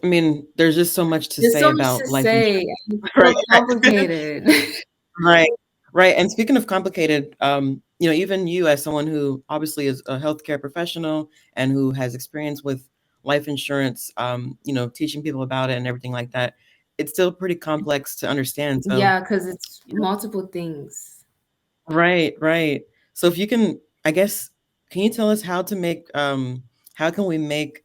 I mean, there's just so much to There's say so much to about life say. insurance. And it's so Right. complicated. Right. Right. And speaking of complicated, even you as someone who obviously is a healthcare professional and who has experience with life insurance, teaching people about it and everything like that, it's still pretty complex to understand. So, Yeah, because it's multiple things. right, right. So if you can, I guess, can you tell us how can we make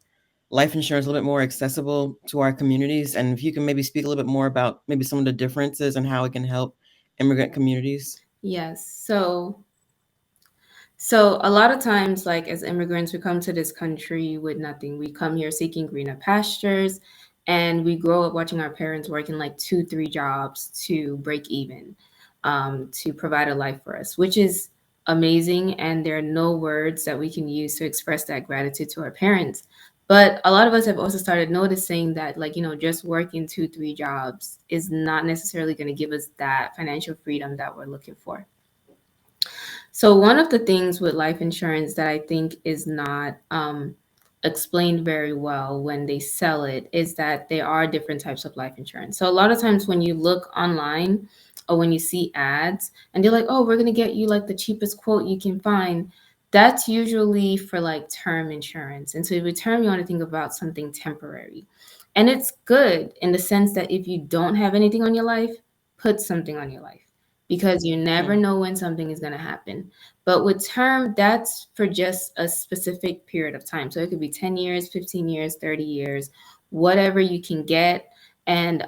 life insurance a little bit more accessible to our communities? And if you can maybe speak a little bit more about maybe some of the differences and how it can help immigrant communities. Yes. So a lot of times, like as immigrants, we come to this country with nothing. We come here seeking greener pastures, and we grow up watching our parents working like 2, 3 jobs to break even, to provide a life for us, which is amazing. And there are no words that we can use to express that gratitude to our parents. But a lot of us have also started noticing that, like, just working 2, 3 jobs is not necessarily going to give us that financial freedom that we're looking for. So one of the things with life insurance that I think is not explained very well when they sell it is that there are different types of life insurance. So a lot of times when you look online or when you see ads and they're like, "Oh, we're gonna get you like the cheapest quote you can find," that's usually for like term insurance. And so with term, you want to think about something temporary. And it's good in the sense that if you don't have anything on your life, put something on your life because you never Mm, know when something is going to happen. But with term, that's for just a specific period of time. So it could be 10 years, 15 years, 30 years, whatever you can get. And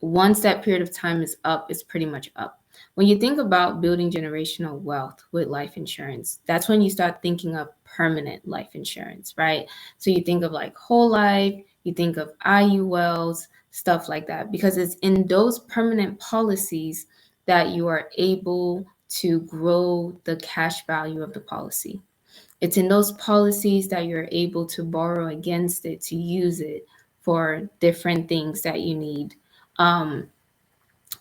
once that period of time is up, it's pretty much up. When you think about building generational wealth with life insurance, that's when you start thinking of permanent life insurance, right? So you think of like whole life, you think of IULs, stuff like that, because it's in those permanent policies that you are able to grow the cash value of the policy. It's in those policies that you're able to borrow against it to use it for different things that you need um,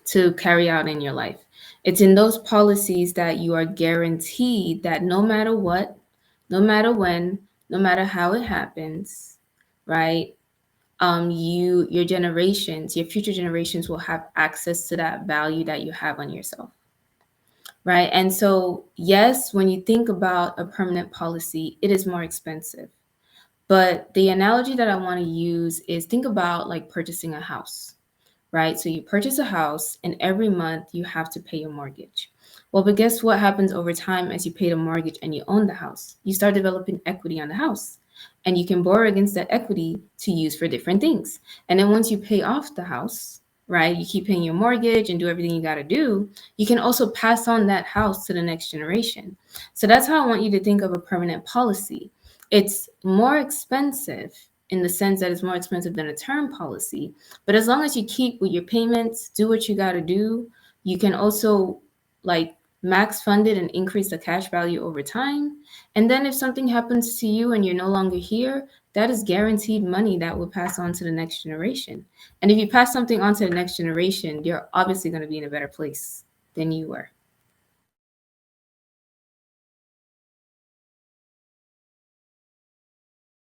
to carry out in your life. It's in those policies that you are guaranteed that no matter what, no matter when, no matter how it happens, right? Your generations, your future generations will have access to that value that you have on yourself, right? And so, yes, when you think about a permanent policy, it is more expensive. But the analogy that I want to use is think about like purchasing a house, right? So you purchase a house and every month you have to pay your mortgage. Well, but guess what happens over time as you pay the mortgage and you own the house? You start developing equity on the house and you can borrow against that equity to use for different things. And then once you pay off the house, right, you keep paying your mortgage and do everything you got to do, you can also pass on that house to the next generation. So that's how I want you to think of a permanent policy. It's more expensive in the sense that it's more expensive than a term policy. But as long as you keep with your payments, do what you got to do, you can also like max fund it and increase the cash value over time. And then if something happens to you and you're no longer here, that is guaranteed money that will pass on to the next generation. And if you pass something on to the next generation, you're obviously going to be in a better place than you were.